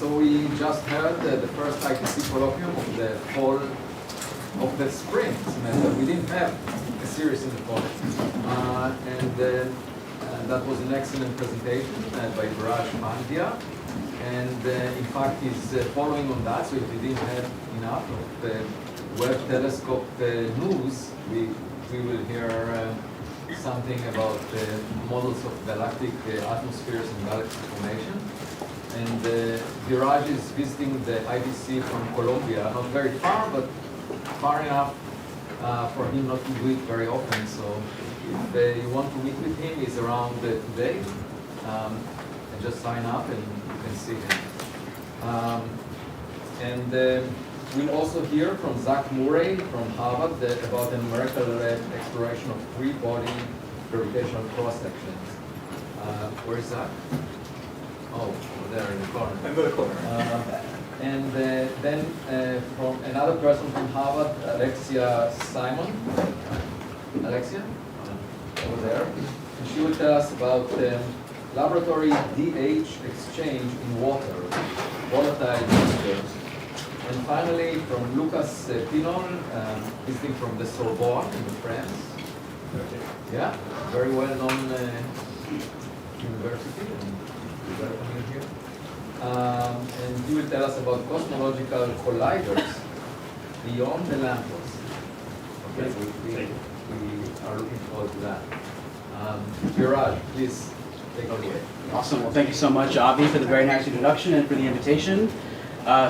So we just heard the first ITC colloquium of the fall of the spring semester. We didn't have a series in the fall. That was an excellent presentation by Viraj Pandya. And in fact, he's following on that. So if we didn't have enough of the Webb telescope news, we will hear something about models of galactic atmospheres and galaxy formation. And Viraj is visiting the ITC from Colombia, not very far, but far enough for him not to do it very often. So if you want to meet with him, he's around today. And just sign up and you can see him. We'll also hear from Zach Murray from Harvard about the numerical exploration of three-body gravitational cross-sections. Where is Zach? Oh, over there in the corner. In the corner. And then from another person from Harvard, Alexia Simon. Alexia? Over there. And she will tell us about laboratory DH exchange in water, volatile mixtures. And finally, from Lucas Pinol, visiting from the Sorbonne in France. Yeah, very well-known university. And welcome you here. And he will tell us about cosmological colliders beyond the lamppost. Okay, we are looking forward to that. Viraj, please take it away. Awesome. Well, thank you so much, Avi, for the very nice introduction and for the invitation.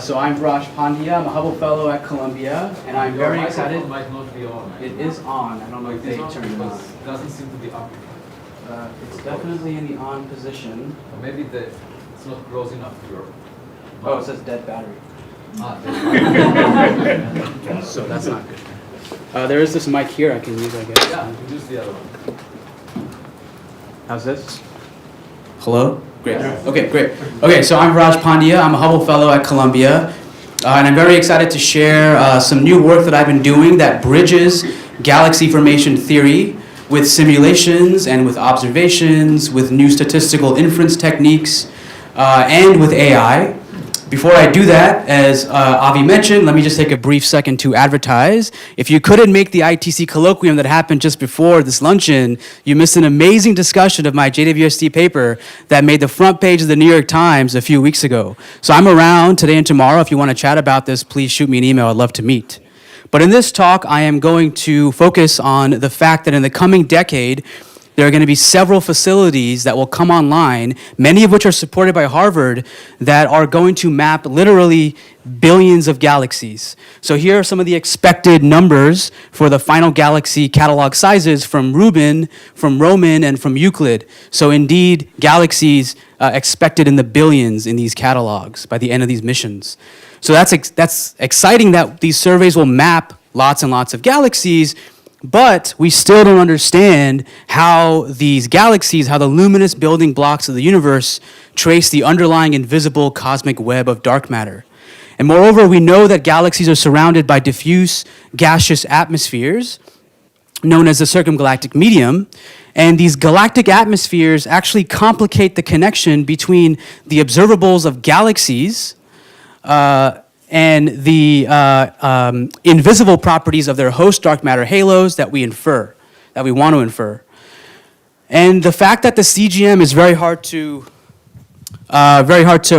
So I'm Viraj Pandya. I'm a Hubble Fellow at Columbia, and I'm very excited. Might not be on. It is on. I don't know if they turned it on. It doesn't seem to be up. It's definitely in the on position. Or maybe it's not close enough to your. Oh, it says dead battery. So that's not good. There is this mic here I can use, I guess. Yeah, use the other one. How's this? Hello? Great. Okay, great. Okay, so I'm Viraj Pandya. I'm a Hubble Fellow at Columbia. And I'm very excited to share some new work that I've been doing that bridges galaxy formation theory with simulations and with observations, with new statistical inference techniques, and with AI. Before I do that, as Avi mentioned, let me just take a brief second to advertise. If you couldn't make the ITC colloquium that happened just before this luncheon, you missed an amazing discussion of my JWST paper that made the front page of the New York Times a few weeks ago. So I'm around today and tomorrow. If you want to chat about this, please shoot me an email. I'd love to meet. But in this talk, I am going to focus on the fact that in the coming decade, there are going to be several facilities that will come online, many of which are supported by Harvard, that are going to map literally billions of galaxies. So here are some of the expected numbers for the final galaxy catalog sizes from Rubin, from Roman, and from Euclid. So indeed, galaxies expected in the billions in these catalogs by the end of these missions. So that's exciting that these surveys will map lots and lots of galaxies, but we still don't understand how these galaxies, how the luminous building blocks of the universe trace the underlying invisible cosmic web of dark matter. And moreover, we know that galaxies are surrounded by diffuse gaseous atmospheres, known as the circumgalactic medium, and these galactic atmospheres actually complicate the connection between the observables of galaxies and the invisible properties of their host dark matter halos that we want to infer. And the fact that the CGM is very hard to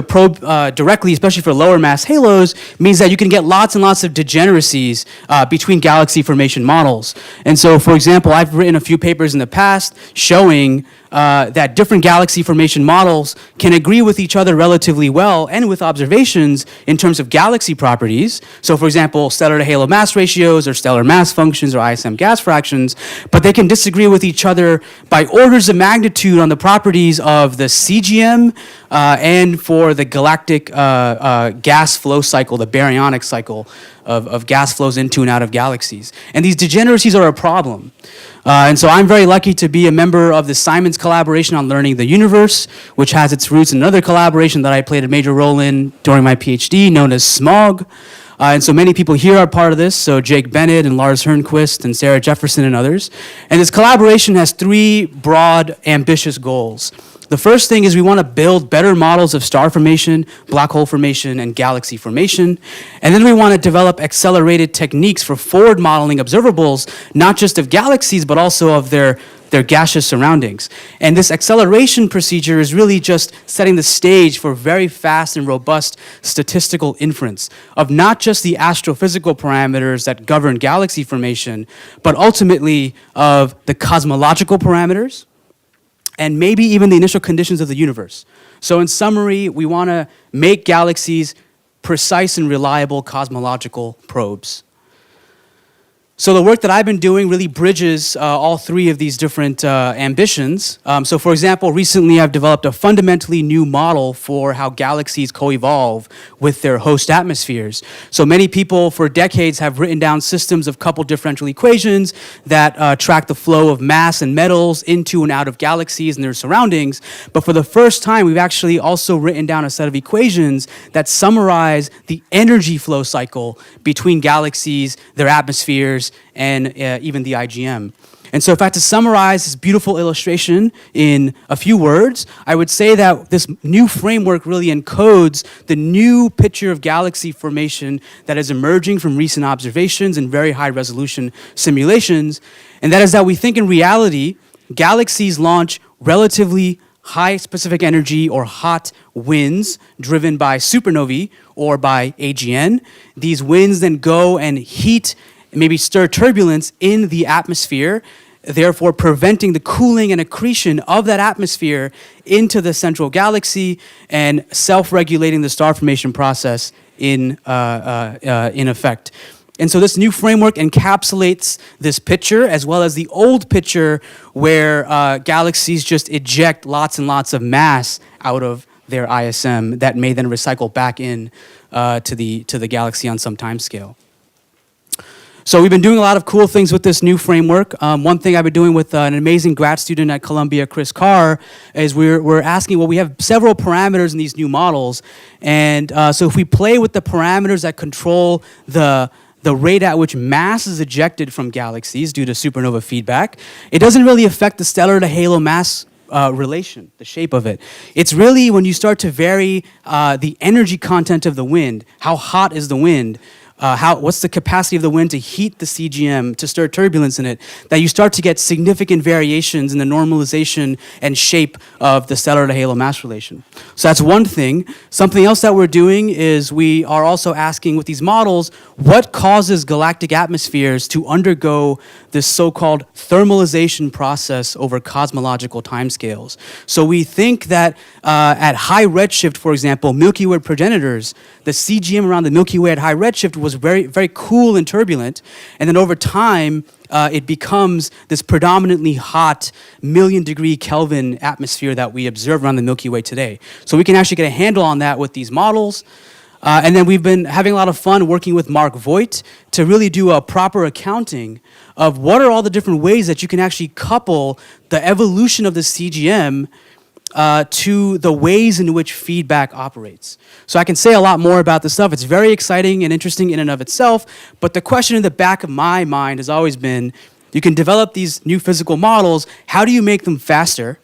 probe directly, especially for lower mass halos, means that you can get lots and lots of degeneracies between galaxy formation models. And so, for example, I've written a few papers in the past showing that different galaxy formation models can agree with each other relatively well and with observations in terms of galaxy properties. So, for example, stellar to halo mass ratios or stellar mass functions or ISM gas fractions, but they can disagree with each other by orders of magnitude on the properties of the CGM and for the galactic gas flow cycle, the baryonic cycle of gas flows into and out of galaxies. And these degeneracies are a problem. And so I'm very lucky to be a member of the Simon's collaboration on learning the universe, which has its roots in another collaboration that I played a major role in during my PhD, known as SMOG. And so many people here are part of this, so Jake Bennett and Lars Hernquist and Sarah Jefferson and others. And this collaboration has three broad, ambitious goals. The first thing is we want to build better models of star formation, black hole formation, and galaxy formation. And then we want to develop accelerated techniques for forward modeling observables, not just of galaxies, but also of their gaseous surroundings. And this acceleration procedure is really just setting the stage for very fast and robust statistical inference of not just the astrophysical parameters that govern galaxy formation, but ultimately of the cosmological parameters, and maybe even the initial conditions of the universe. So in summary, we want to make galaxies precise and reliable cosmological probes. So the work that I've been doing really bridges all three of these different ambitions. So for example, recently I've developed a fundamentally new model for how galaxies co-evolve with their host atmospheres. So many people for decades have written down systems of coupled differential equations that track the flow of mass and metals into and out of galaxies and their surroundings. But for the first time, we've actually also written down a set of equations that summarize the energy flow cycle between galaxies, their atmospheres, and even the IGM. And so if I had to summarize this beautiful illustration in a few words, I would say that this new framework really encodes the new picture of galaxy formation that is emerging from recent observations and very high resolution simulations. And that is that we think in reality, galaxies launch relatively high specific energy or hot winds driven by supernovae or by AGN. These winds then go and heat, maybe stir turbulence in the atmosphere, therefore preventing the cooling and accretion of that atmosphere into the central galaxy and self-regulating the star formation process in effect. And so this new framework encapsulates this picture as well as the old picture where galaxies just eject lots and lots of mass out of their ISM that may then recycle back in to the galaxy on some time scale. So we've been doing a lot of cool things with this new framework. One thing I've been doing with an amazing grad student at Columbia, Chris Carr, is we're asking, well, we have several parameters in these new models. And so if we play with the parameters that control the rate at which mass is ejected from galaxies due to supernova feedback, it doesn't really affect the stellar to halo mass relation, the shape of it. It's really when you start to vary the energy content of the wind, how hot is the wind, what's the capacity of the wind to heat the CGM, to stir turbulence in it, that you start to get significant variations in the normalization and shape of the stellar to halo mass relation. So that's one thing. Something else that we're doing is we are also asking with these models, what causes galactic atmospheres to undergo this so-called thermalization process over cosmological timescales? So we think that at high redshift, for example, Milky Way progenitors, the CGM around the Milky Way at high redshift was very, very cool and turbulent, and then over time, it becomes this predominantly hot million-degree Kelvin atmosphere that we observe around the Milky Way today. So we can actually get a handle on that with these models. And then we've been having a lot of fun working with Mark Voigt to really do a proper accounting of what are all the different ways that you can actually couple the evolution of the CGM to the ways in which feedback operates. So I can say a lot more about this stuff. It's very exciting and interesting in and of itself, but the question in the back of my mind has always been, you can develop these new physical models, how do you make them faster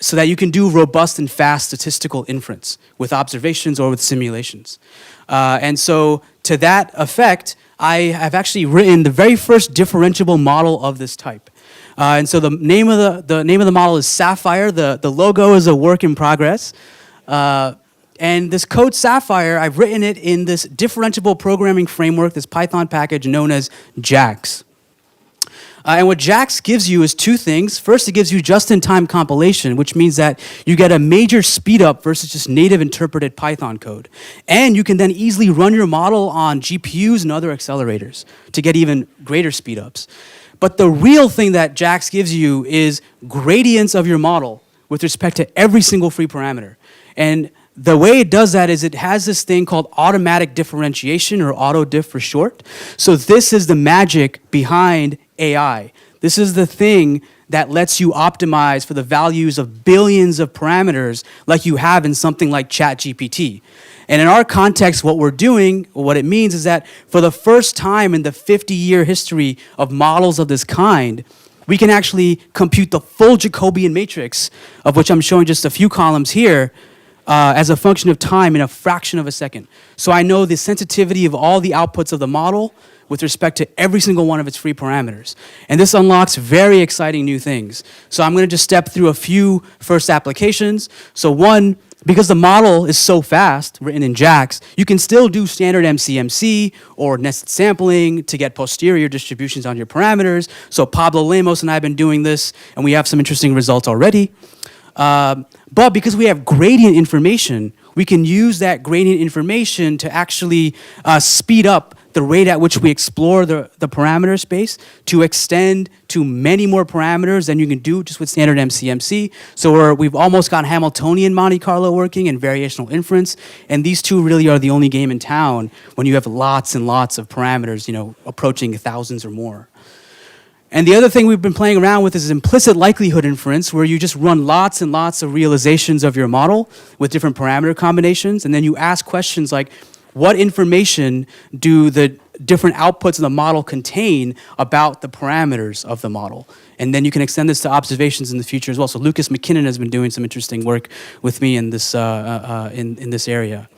so that you can do robust and fast statistical inference with observations or with simulations? And so to that effect, I have actually written the very first differentiable model of this type. And so the name of the model is Sapphire. The logo is a work in progress. And this code Sapphire, I've written it in this differentiable programming framework, this Python package known as JAX. And what JAX gives you is two things. First, it gives you just-in-time compilation, which means that you get a major speed up versus just native interpreted Python code. And you can then easily run your model on GPUs and other accelerators to get even greater speed ups. But the real thing that JAX gives you is gradients of your model with respect to every single free parameter. And the way it does that is it has this thing called automatic differentiation, or autodiff for short. So this is the magic behind AI. This is the thing that lets you optimize for the values of billions of parameters like you have in something like ChatGPT. And in our context, what we're doing, or what it means, is that for the first time in the 50-year history of models of this kind, we can actually compute the full Jacobian matrix, of which I'm showing just a few columns here, as a function of time in a fraction of a second. So I know the sensitivity of all the outputs of the model with respect to every single one of its free parameters. And this unlocks very exciting new things. So I'm going to just step through a few first applications. So one, because the model is so fast, written in JAX, you can still do standard MCMC or nested sampling to get posterior distributions on your parameters. So Pablo Lemos and I have been doing this, and we have some interesting results already. But because we have gradient information, we can use that gradient information to actually speed up the rate at which we explore the parameter space to extend to many more parameters than you can do just with standard MCMC. So we've almost got Hamiltonian Monte Carlo working and variational inference, and these two really are the only game in town when you have lots and lots of parameters, approaching thousands or more. And the other thing we've been playing around with is implicit likelihood inference, where you just run lots and lots of realizations of your model with different parameter combinations, and then you ask questions like, what information do the different outputs of the model contain about the parameters of the model? And then you can extend this to observations in the future as well. So Lucas McKinnon has been doing some interesting work with me in this area.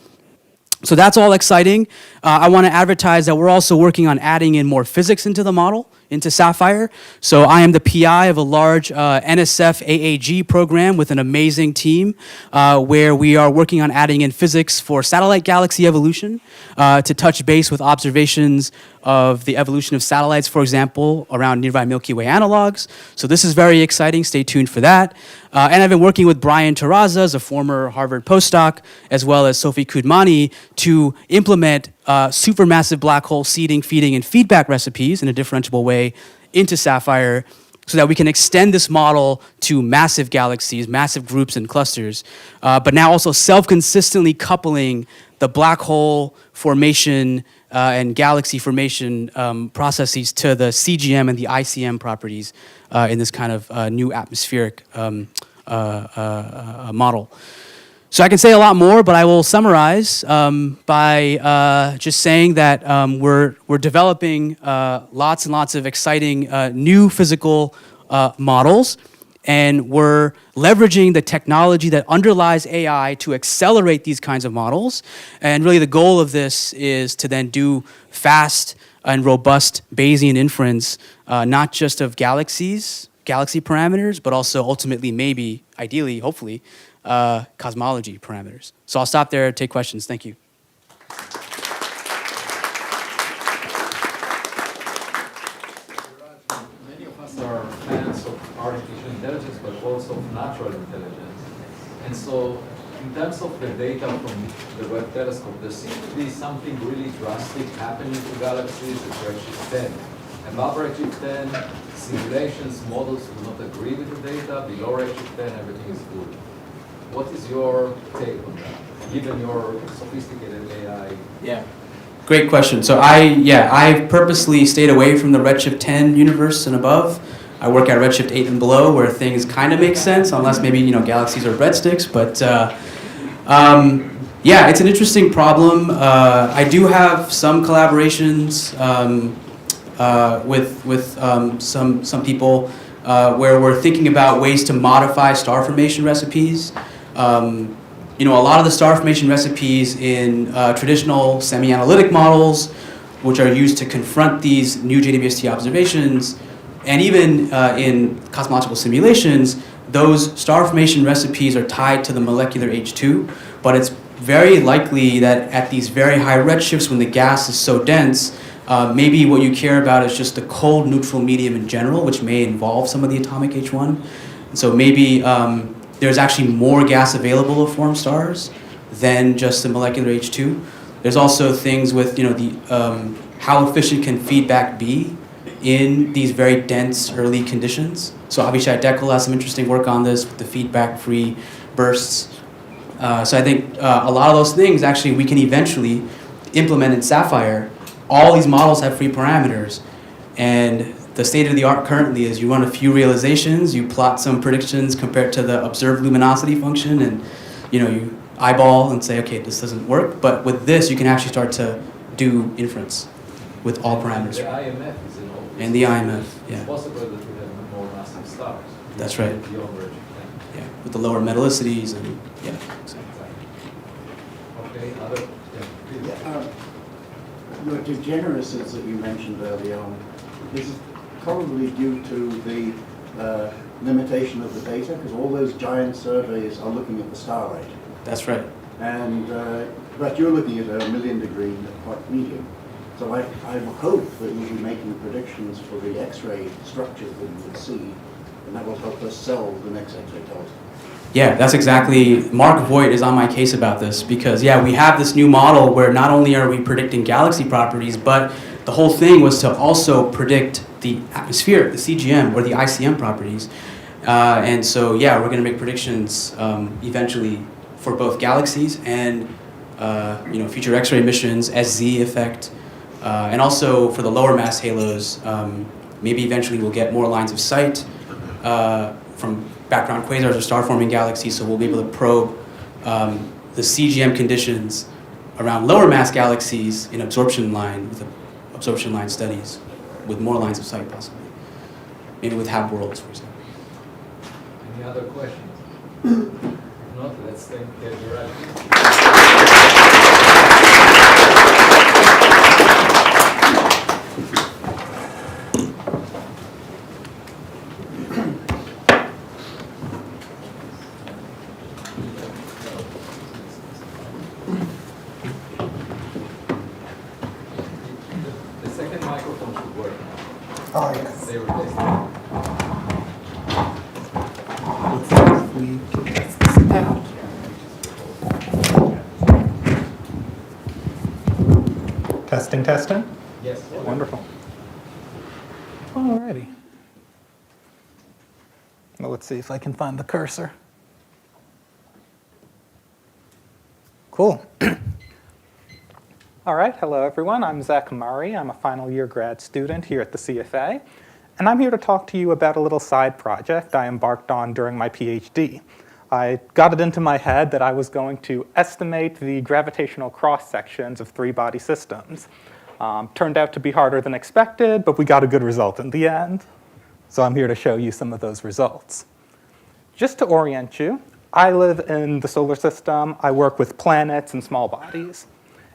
So that's all exciting. I want to advertise that we're also working on adding in more physics into the model, into Sapphire. So I am the PI of a large NSF AAG program with an amazing team where we are working on adding in physics for satellite galaxy evolution to touch base with observations of the evolution of satellites, for example, around nearby Milky Way analogs. So this is very exciting. Stay tuned for that. And I've been working with Brian Terrazas, as a former Harvard postdoc, as well as Sophie Kudmani, to implement supermassive black hole seeding, feeding, and feedback recipes in a differentiable way into Sapphire so that we can extend this model to massive galaxies, massive groups and clusters, but now also self-consistently coupling the black hole formation and galaxy formation processes to the CGM and the ICM properties in this kind of new atmospheric model. So I can say a lot more, but I will summarize by just saying that we're developing lots and lots of exciting new physical models, and we're leveraging the technology that underlies AI to accelerate these kinds of models. And really the goal of this is to then do fast and robust Bayesian inference, not just of galaxy parameters, but also ultimately, maybe, ideally, hopefully, cosmology parameters. So I'll stop there, take questions. Thank you. Many of us are fans of artificial intelligence, but also of natural intelligence. And so in terms of the data from the Webb telescope, there seems to be something really drastic happening to galaxies at redshift 10. Above redshift 10, simulations, models do not agree with the data. Below redshift 10, everything is good. What is your take on that, given your sophisticated AI? Yeah. Great question. So I've purposely stayed away from the Redshift 10 universe and above. I work at Redshift 8 and below, where things kind of make sense, unless maybe galaxies are breadsticks. But yeah, it's an interesting problem. I do have some collaborations with some people where we're thinking about ways to modify star formation recipes. A lot of the star formation recipes in traditional semi-analytic models, which are used to confront these new JWST observations, and even in cosmological simulations, those star formation recipes are tied to the molecular H2, but it's very likely that at these very high redshifts, when the gas is so dense, maybe what you care about is just the cold neutral medium in general, which may involve some of the atomic H1. And so maybe there's actually more gas available to form stars than just the molecular H2. There's also things with how efficient can feedback be in these very dense early conditions. So Avishai Dekkel has some interesting work on this with the feedback-free bursts. So I think a lot of those things actually we can eventually implement in Sapphire. All these models have free parameters, and the state of the art currently is you run a few realizations, you plot some predictions compared to the observed luminosity function, and you eyeball and say, okay, this doesn't work. But with this, you can actually start to do inference with all parameters. The IMF is in all this. And the IMF, yeah. It's possible that we have more massive stars. That's right. Beyond Viraj 10. Yeah, with the lower metallicities and yeah. Exactly. Okay, other. Yeah, Your degeneracies that you mentioned earlier on, this is probably due to the limitation of the data, because all those giant surveys are looking at the star rate. That's right. And but you're looking at a million-degree quite medium. So I hope that you'll be making predictions for the X-ray structures that you would see, and that will help us sell the next X-ray telescope. Yeah, that's exactly, Mark Voigt is on my case about this, because yeah, we have this new model where not only are we predicting galaxy properties, but the whole thing was to also predict the atmosphere, the CGM, or the ICM properties. And so yeah, we're going to make predictions eventually for both galaxies and future X-ray missions, SZ effect, and also for the lower mass halos. Maybe eventually we'll get more lines of sight from background quasars or star-forming galaxies, so we'll be able to probe the CGM conditions around lower mass galaxies in absorption line, with absorption line studies, with more lines of sight possibly. Maybe with half worlds, for example. Any other questions? If not, let's thank Viraj. The second microphone should work. Oh, yes. They replaced it. Let's see if we can test this out. Testing, testing. Yes. Wonderful. Alrighty. Well, let's see if I can find the cursor. Cool. All right, hello everyone. I'm Zach Murray. I'm a final year grad student here at the CFA, and I'm here to talk to you about a little side project I embarked on during my PhD. I got it into my head that I was going to estimate the gravitational cross-sections of three-body systems. Turned out to be harder than expected, but we got a good result in the end. So I'm here to show you some of those results. Just to orient you, I live in the solar system. I work with planets and small bodies.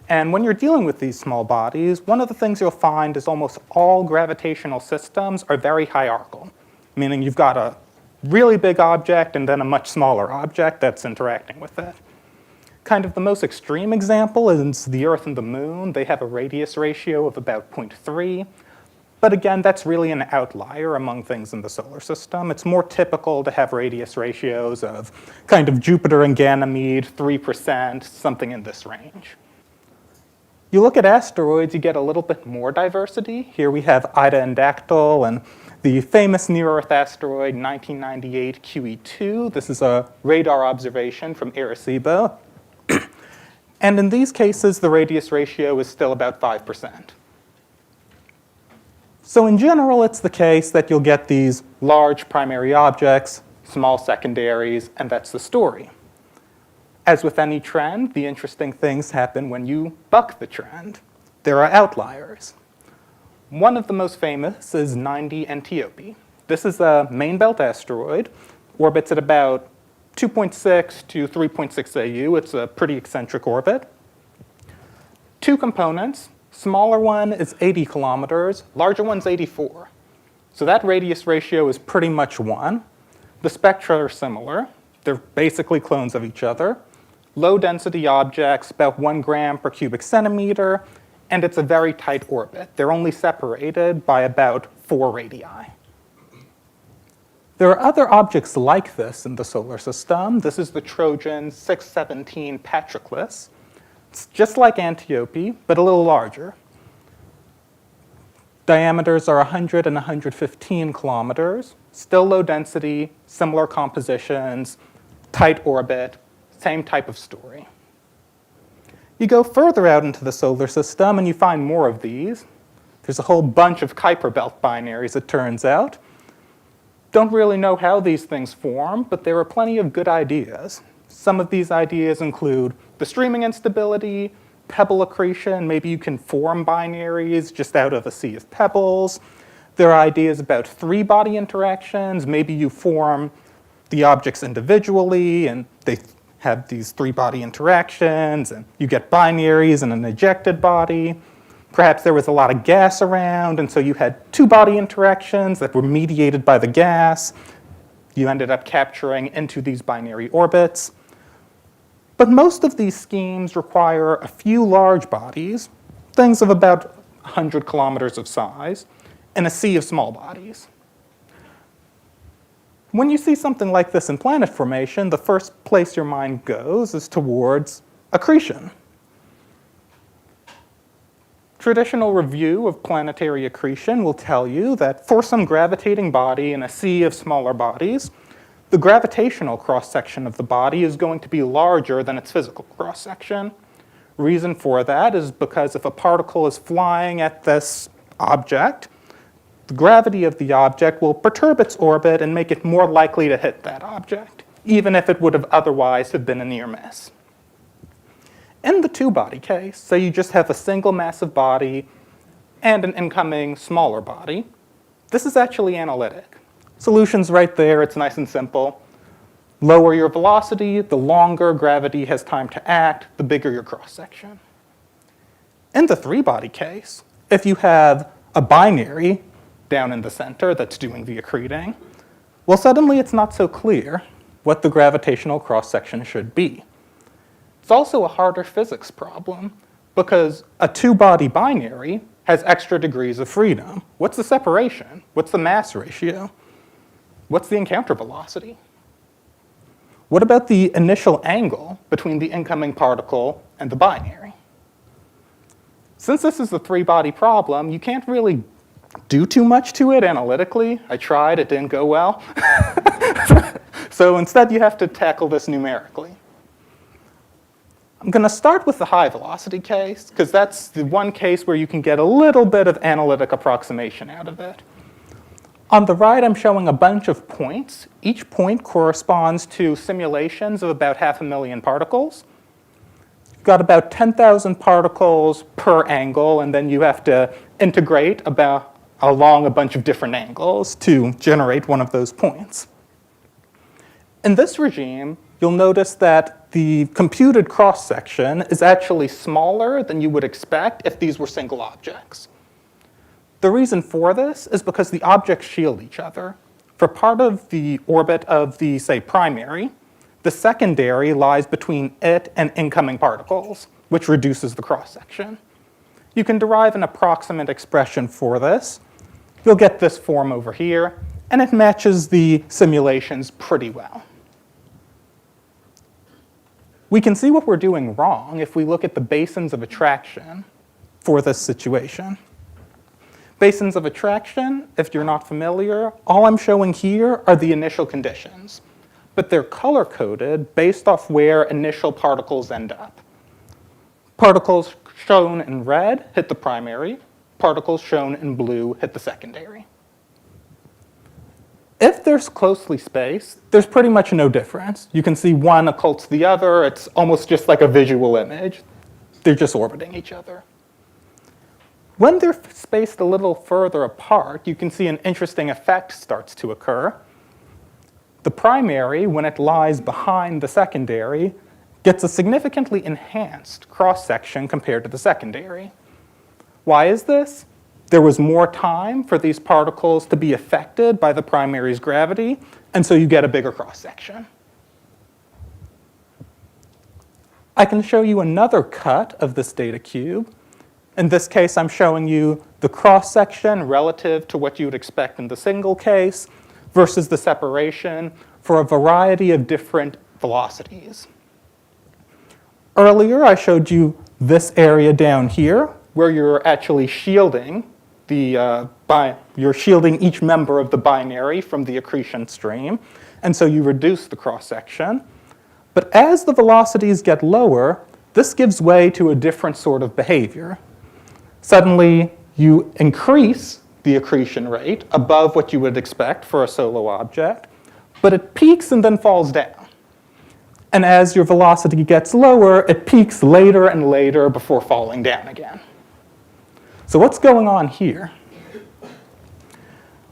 And when you're dealing with these small bodies, one of the things you'll find is almost all gravitational systems are very hierarchical, meaning you've got a really big object and then a much smaller object that's interacting with it. Kind of the most extreme example is the Earth and the Moon. They have a radius ratio of about 0.3. But again, that's really an outlier among things in the solar system. It's more typical to have radius ratios of kind of Jupiter and Ganymede, 3%, something in this range. You look at asteroids, you get a little bit more diversity. Here we have Ida and Dactyl, and The famous near-Earth asteroid 1998 QE2. This is a radar observation from Arecibo. And in these cases, the radius ratio is still about 5%. So in general, it's the case that you'll get these large primary objects, small secondaries, and that's the story. As with any trend, the interesting things happen when you buck the trend. There are outliers. One of the most famous is 90 Antiope. This is a main belt asteroid, orbits at about 2.6 to 3.6 AU. It's a pretty eccentric orbit. Two components. Smaller one is 80 kilometers, larger one's 84. So that radius ratio is pretty much 1. The spectra are similar. They're basically clones of each other. Low density objects, about 1 gram per cubic centimeter, and it's a very tight orbit. They're only separated by about 4 radii. There are other objects like this in the solar system. This is the Trojan 617 Patroclus. It's just like Antiope, but a little larger. Diameters are 100 and 115 kilometers. Still low density, similar compositions, tight orbit, same type of story. You go further out into the solar system and you find more of these. There's a whole bunch of Kuiper belt binaries, it turns out. Don't really know how these things form, but there are plenty of good ideas. Some of these ideas include the streaming instability, pebble accretion. Maybe you can form binaries just out of a sea of pebbles. There are ideas about 3-body interactions. Maybe you form the objects individually, and they have these 3-body interactions, and you get binaries in an ejected body. Perhaps there was a lot of gas around, and so you had 2-body interactions that were mediated by the gas. You ended up capturing into these binary orbits. But most of these schemes require a few large bodies, things of about 100 kilometers of size, and a sea of small bodies. When you see something like this in planet formation, the first place your mind goes is towards accretion. Traditional review of planetary accretion will tell you that for some gravitating body in a sea of smaller bodies, the gravitational cross-section of the body is going to be larger than its physical cross-section. Reason for that is because if a particle is flying at this object, the gravity of the object will perturb its orbit and make it more likely to hit that object, even if it would have otherwise have been a near miss. In the 2-body case, say you just have a single massive body and an incoming smaller body, this is actually analytic. Solution's right there, it's nice and simple. Lower your velocity, the longer gravity has time to act, the bigger your cross-section. In the 3-body case, if you have a binary down in the center that's doing the accreting, well, suddenly it's not so clear what the gravitational cross-section should be. It's also a harder physics problem because a 2-body binary has extra degrees of freedom. What's the separation? What's the mass ratio? What's the encounter velocity? What about the initial angle between the incoming particle and the binary? Since this is a 3-body problem, you can't really do too much to it analytically. I tried, it didn't go well. So instead you have to tackle this numerically. I'm going to start with the high velocity case, because that's the one case where you can get a little bit of analytic approximation out of it. On the right, I'm showing a bunch of points. Each point corresponds to simulations of about 500,000 particles. You've got about 10,000 particles per angle, and then you have to integrate along a bunch of different angles to generate one of those points. In this regime, you'll notice that the computed cross-section is actually smaller than you would expect if these were single objects. The reason for this is because the objects shield each other. For part of the orbit of the, say, primary, the secondary lies between it and incoming particles, which reduces the cross-section. You can derive an approximate expression for this. You'll get this form over here, and it matches the simulations pretty well. We can see what we're doing wrong if we look at the basins of attraction for this situation. Basins of attraction, if you're not familiar, all I'm showing here are the initial conditions, but they're color-coded based off where initial particles end up. Particles shown in red hit the primary, particles shown in blue hit the secondary. If they're closely spaced, there's pretty much no difference. You can see one occults the other. It's almost just like a visual image. They're just orbiting each other. When they're spaced a little further apart, you can see an interesting effect starts to occur. The primary, when it lies behind the secondary, gets a significantly enhanced cross-section compared to the secondary. Why is this? There was more time for these particles to be affected by the primary's gravity, and so you get a bigger cross-section. I can show you another cut of this data cube. In this case, I'm showing you the cross-section relative to what you would expect in the single case versus the separation for a variety of different velocities. Earlier, I showed you this area down here where you're actually shielding you're shielding each member of the binary from the accretion stream, and so you reduce the cross-section. But as the velocities get lower, this gives way to a different sort of behavior. Suddenly, you increase the accretion rate above what you would expect for a solo object, but it peaks and then falls down. And as your velocity gets lower, it peaks later and later before falling down again. So what's going on here?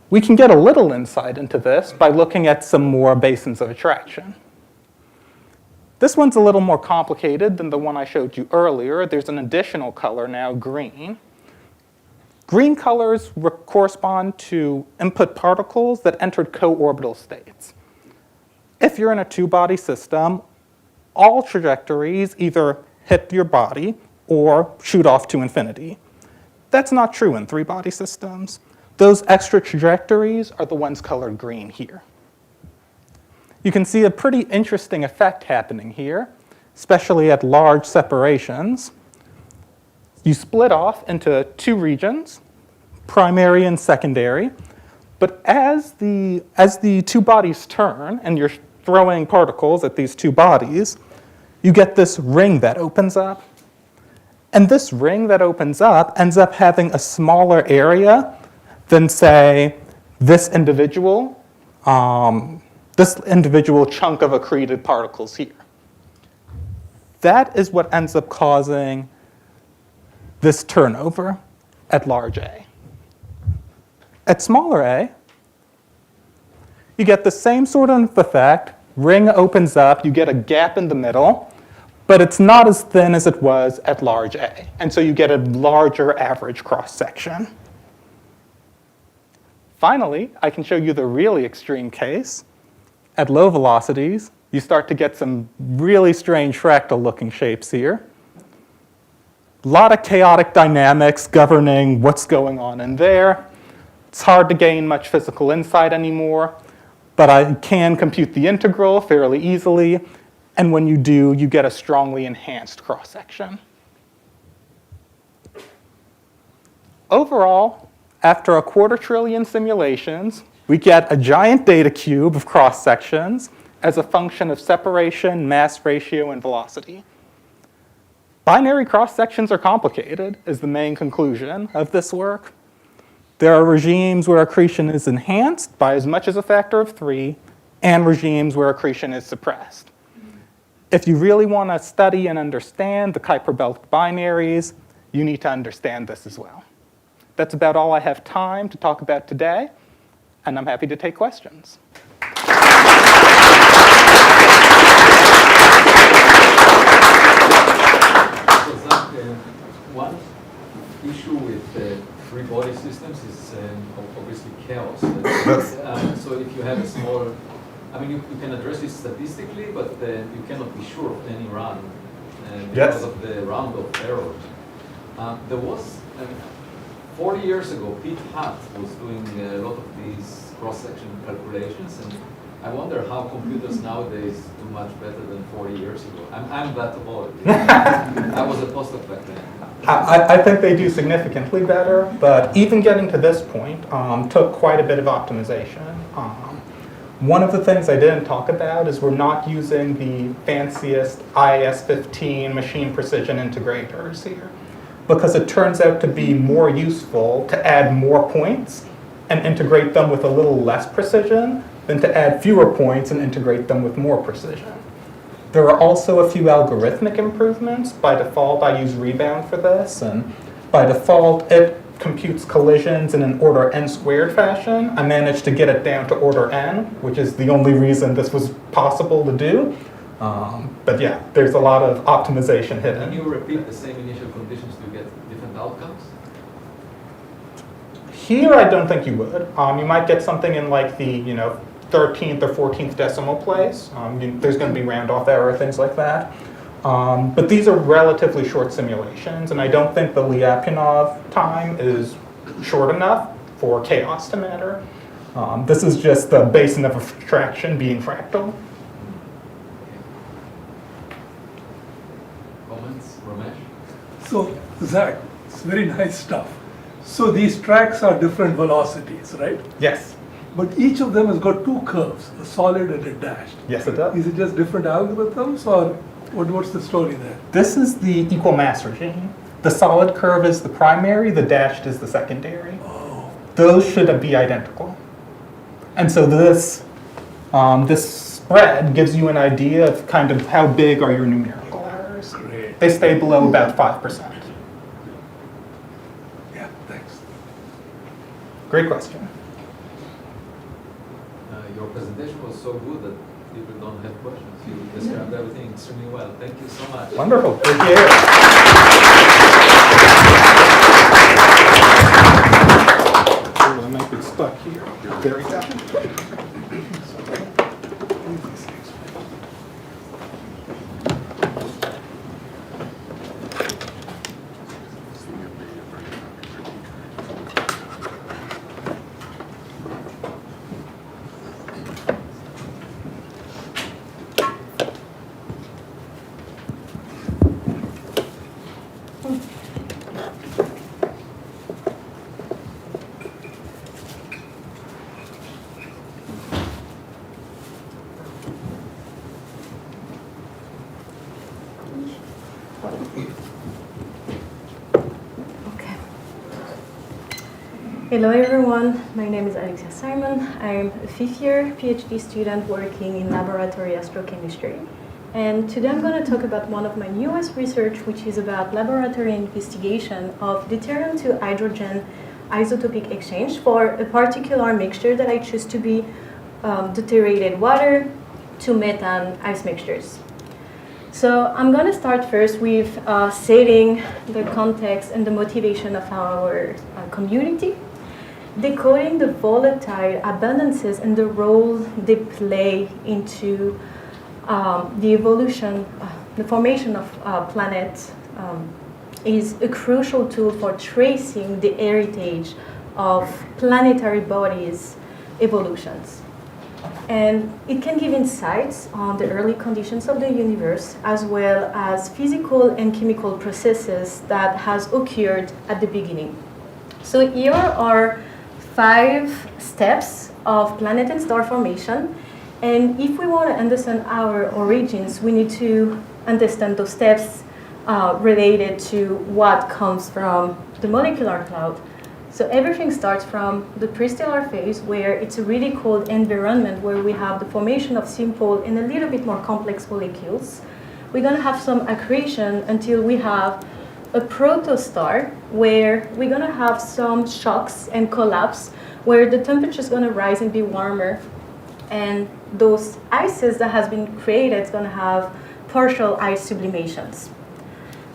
We can get a little insight into this by looking at some more basins of attraction. This one's a little more complicated than the one I showed you earlier. There's an additional color now, green. Green colors correspond to input particles that entered co-orbital states. If you're in a two-body system, all trajectories either hit your body or shoot off to infinity. That's not true in three-body systems. Those extra trajectories are the ones colored green here. You can see a pretty interesting effect happening here, especially at large separations. You split off into two regions, primary and secondary, but as the two bodies turn and you're throwing particles at these two bodies, you get this ring that opens up. And this ring that opens up ends up having a smaller area than, say, this individual chunk of accreted particles here. That is what ends up causing this turnover at large A. At smaller a, you get the same sort of effect. Ring opens up, you get a gap in the middle, but it's not as thin as it was at large A. And so you get a larger average cross-section. Finally, I can show you the really extreme case. At low velocities, you start to get some really strange fractal-looking shapes here. A lot of chaotic dynamics governing what's going on in there. It's hard to gain much physical insight anymore, but I can compute the integral fairly easily, and when you do, you get a strongly enhanced cross-section. Overall, after 250 billion simulations, we get a giant data cube of cross-sections as a function of separation, mass ratio, and velocity. Binary cross-sections are complicated, is the main conclusion of this work. There are regimes where accretion is enhanced by as much as a factor of 3, and regimes where accretion is suppressed. If you really want to study and understand the Kuiper-Belt binaries, you need to understand this as well. That's about all I have time to talk about today, and I'm happy to take questions. One issue with three-body systems is obviously chaos. So if you have a small, you can address it statistically, but you cannot be sure of any run because of the round of errors. There was, 40 years ago, Pete Hutt was doing a lot of these cross-section calculations, and I wonder how computers nowadays do much better than 40 years ago. I'm that old. I was a postdoc back then. I think they do significantly better, but even getting to this point took quite a bit of optimization. One of the things I didn't talk about is we're not using the fanciest IS-15 machine precision integrators here, because it turns out to be more useful to add more points and integrate them with a little less precision than to add fewer points and integrate them with more precision. There are also a few algorithmic improvements. By default, I use Rebound for this, and by default, it computes collisions in an order n squared fashion. I managed to get it down to order n, which is the only reason this was possible to do. But yeah, there's a lot of optimization hidden. When you repeat the same initial conditions, do you get different outcomes? Here, I don't think you would. You might get something in like the 13th or 14th decimal place. There's going to be round-off error, things like that. But these are relatively short simulations, and I don't think the Lyapunov time is short enough for chaos to matter. This is just the basin of abstraction being fractal. Comments, Ramesh? So, Zach, it's very nice stuff. So these tracks are different velocities, right? Yes. But each of them has got two curves, a solid and a dashed. Yes, it does. Is it just different algorithms, or what's the story there? This is the equal mass regime. The solid curve is the primary, the dashed is the secondary. Oh, Those should be identical. And so this spread gives you an idea of kind of how big are your numerical errors. great. They stay below about 5%. Yeah, thanks. Great question. Your presentation was so good that people don't have questions. You described everything extremely well. Thank you so much. Wonderful. Thank you. Oh, I might be stuck here. There we go. Okay. Hello everyone, my name is Alexia Simon. I'm a fifth year PhD student working in laboratory astrochemistry. And today I'm going to talk about one of my newest research, which is about laboratory investigation of deuterium to hydrogen isotopic exchange for a particular mixture that I choose to be deuterated water to methane ice mixtures. So I'm going to start first with setting the context and the motivation of our community, decoding the volatile abundances and the role they play into the evolution, the formation of planets is a crucial tool for tracing the heritage of planetary bodies' evolutions. And it can give insights on the early conditions of the universe, as well as physical and chemical processes that has occurred at the beginning. So here are 5 steps of planet and star formation. And if we want to understand our origins, we need to understand those steps related to what comes from the molecular cloud. So everything starts from the prestellar phase, where it's a really cold environment where we have the formation of simple and a little bit more complex molecules. We're going to have some accretion until we have a protostar, where we're going to have some shocks and collapse, where the temperature is going to rise and be warmer. And those ices that has been created is going to have partial ice sublimations.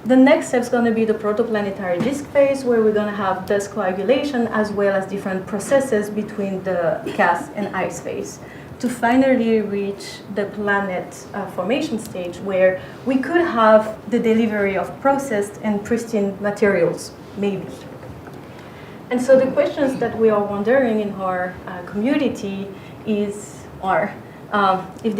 The next step is going to be the protoplanetary disk phase, where we're going to have dust coagulation as well as different processes between the gas and ice phase, to finally reach the planet formation stage, where we could have the delivery of processed and pristine materials, maybe. And so the questions that we are wondering in our community are, if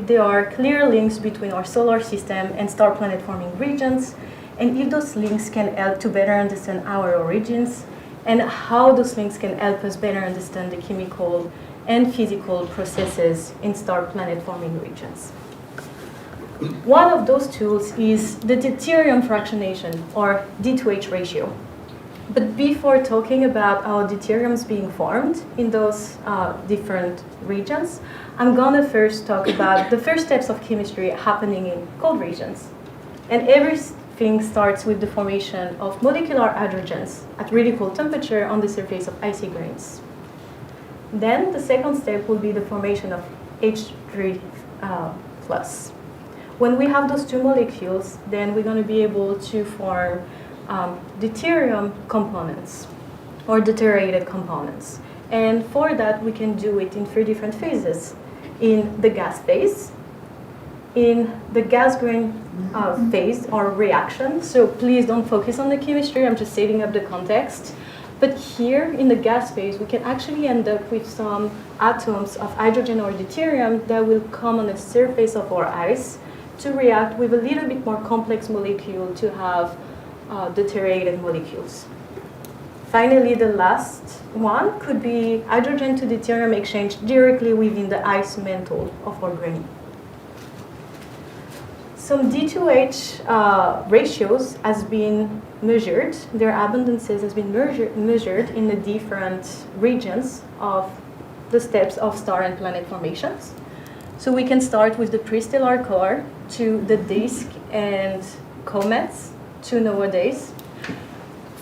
there are clear links between our solar system and star-planet forming regions, and if those links can help to better understand our origins, and how those links can help us better understand the chemical and physical processes in star-planet forming regions. One of those tools is the deuterium fractionation, or D2H ratio. But before talking about how deuteriums being formed in those different regions, I'm gonna first talk about the first steps of chemistry happening in cold regions. And everything starts with the formation of molecular hydrogens at really cold temperature on the surface of icy grains. Then the second step will be the formation of H3 plus. When we have those two molecules, then we're going to be able to form deuterium components or deuterated components. And for that, we can do it in 3 different phases. In the gas phase, in the gas grain phase or reaction. So please don't focus on the chemistry, I'm just setting up the context. But here in the gas phase, we can actually end up with some atoms of hydrogen or deuterium that will come on the surface of our ice to react with a little bit more complex molecule to have deuterated molecules. Finally, the last one could be hydrogen to deuterium exchange directly within the ice mantle of our grain. Some D2H ratios has been measured. Their abundances has been measured in the different regions of the steps of star and planet formations. So we can start with the pre-stellar core to the disk and comets to nowadays.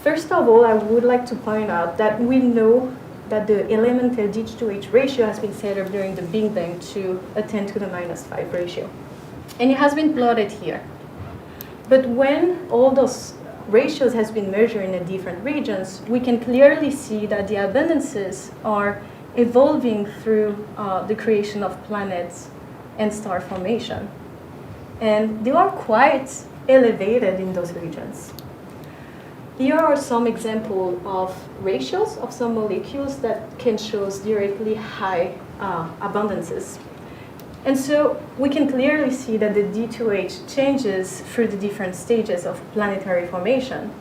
First of all, I would like to point out that we know that the elemental D2H ratio has been set up during the Big Bang to a 10 to the minus 5 ratio. And it has been plotted here. But when all those ratios has been measured in the different regions, we can clearly see that the abundances are evolving through the creation of planets and star formation. And they are quite elevated in those regions. Here are some examples of ratios of some molecules that can show directly high abundances. And so we can clearly see that the D2H changes through the different stages of planetary formation.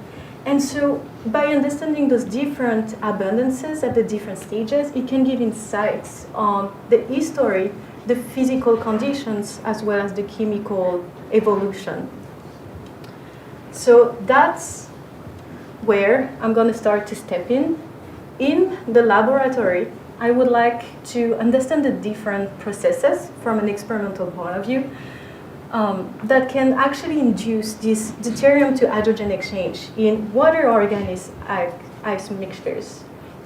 And so by understanding those different abundances at the different stages, it can give insights on the history, the physical conditions, as well as the chemical evolution. So that's where I'm going to start to step in. In the laboratory, I would like to understand the different processes from an experimental point of view that can actually induce this deuterium to hydrogen exchange in water organic ice mixtures.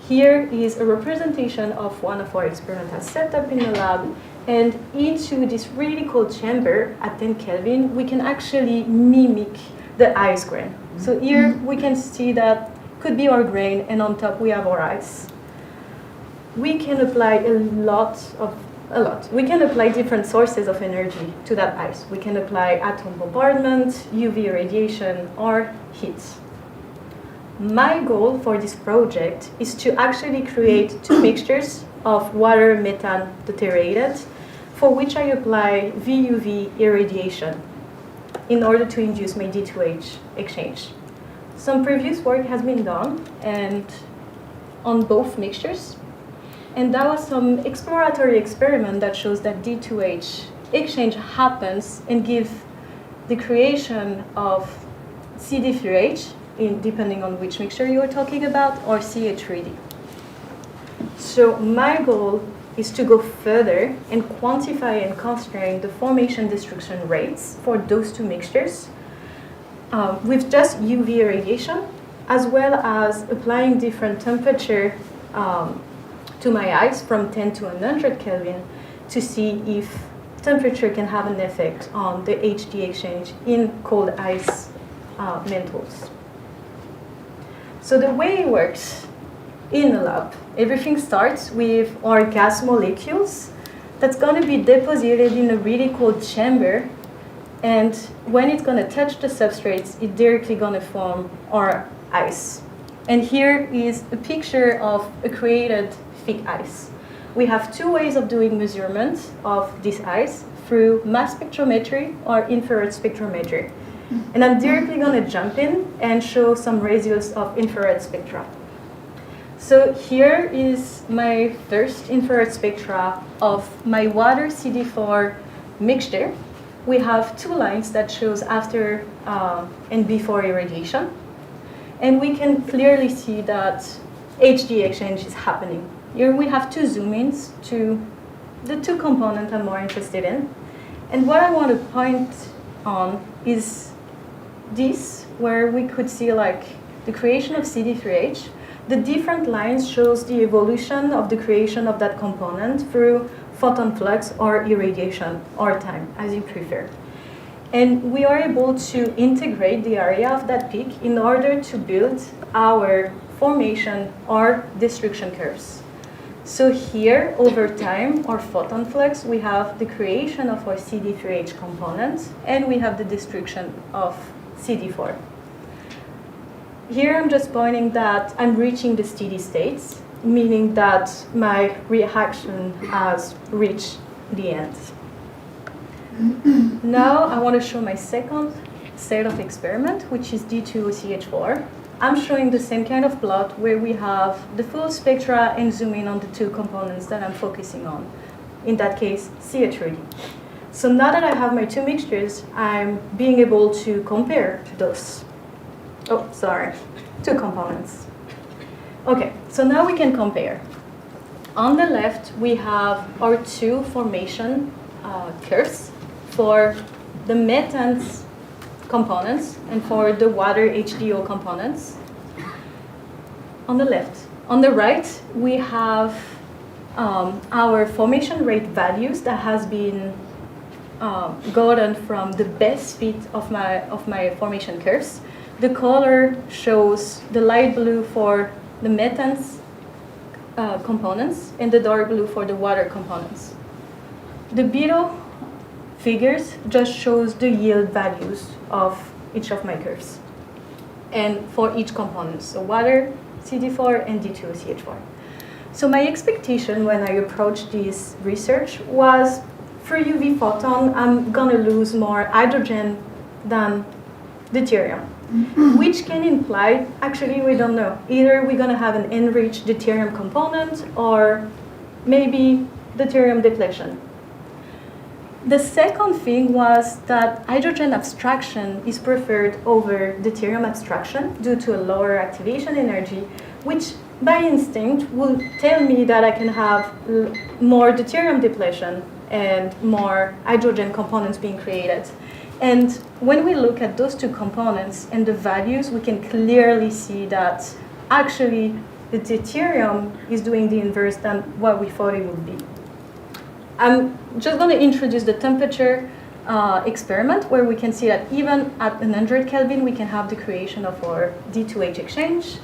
Here is a representation of one of our experimental setup in the lab, and into this really cold chamber at 10 Kelvin, we can actually mimic the ice grain. So here we can see that could be our grain, and on top we have our ice. We can apply we can apply different sources of energy to that ice. We can apply atom bombardment, UV radiation, or heat. My goal for this project is to actually create 2 mixtures of water methane deuterated, for which I apply VUV irradiation in order to induce my D2H exchange. Some previous work has been done and on both mixtures. And that was some exploratory experiment that shows that D2H exchange happens and give the creation of CD3H, depending on which mixture you are talking about, or CH3D. So my goal is to go further and quantify and constrain the formation destruction rates for those 2 mixtures with just UV irradiation, as well as applying different temperature to my ice from 10 to 100 Kelvin to see if temperature can have an effect on the HD exchange in cold ice mantles. So the way it works in the lab, everything starts with our gas molecules that's going to be deposited in a really cold chamber, and when it's going to touch the substrates, it's directly going to form our ice. And here is a picture of a created thick ice. we have two ways of doing measurements of this ice, through mass spectrometry or infrared spectrometry. And I'm directly going to jump in and show some results of infrared spectra. So here is my first infrared spectra of my water CD4 mixture. We have two lines that shows after and before irradiation. And we can clearly see that HD exchange is happening. Here we have two zoom-ins to the two components I'm more interested in. And what I want to point on is this, where we could see like the creation of CD3H. The different lines shows the evolution of the creation of that component through photon flux or irradiation, or time, as you prefer. And we are able to integrate the area of that peak in order to build our formation or destruction curves. So here, over time, or photon flux, we have the creation of our CD3H component, and we have the destruction of CD4. Here I'm just pointing that I'm reaching the steady states, meaning that my reaction has reached the end. Now I want to show my second set of experiment, which is D2OCH4. I'm showing the same kind of plot where we have the full spectra and zoom in on the two components that I'm focusing on. In that case, CH3D. So now that I have my two mixtures, I'm being able to compare those. Oh, sorry, two components. Okay, so now we can compare. On the left, we have our two formation curves for the methane's components and for the water HDO components. On the left. On the right, we have our formation rate values that has been gotten from the best fit of my formation curves. The color shows the light blue for the methane's components and the dark blue for the water components. The below figures just shows the yield values of each of my curves and for each component, so water, CD4, and D2OCH4. So my expectation when I approached this research was for UV photon, I'm gonna lose more hydrogen than deuterium, which can imply, actually we don't know, either we're gonna have an enriched deuterium component or maybe deuterium depletion. The second thing was that hydrogen abstraction is preferred over deuterium abstraction due to a lower activation energy, which by instinct will tell me that I can have more deuterium depletion and more hydrogen components being created. And when we look at those two components and the values, we can clearly see that actually the deuterium is doing the inverse than what we thought it would be. I'm just going to introduce the temperature experiment where we can see that even at 100 Kelvin, we can have the creation of our D2H exchange.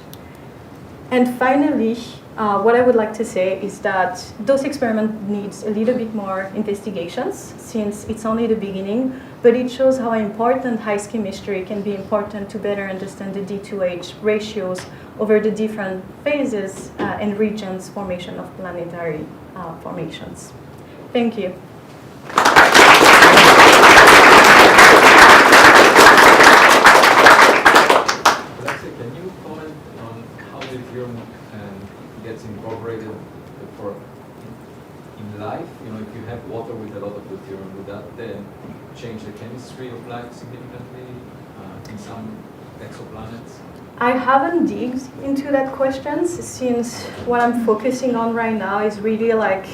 And finally, what I would like to say is that those experiment needs a little bit more investigations since it's only the beginning, but it shows how important high chemistry can be important to better understand the D2H ratios over the different phases and regions formation of planetary formations. Thank you. Alexia, can you comment on how the deuterium gets incorporated for in life? You know, if you have water with a lot of deuterium, would that then change the chemistry of life significantly in some exoplanets? I haven't digged into that question since what I'm focusing on right now is really like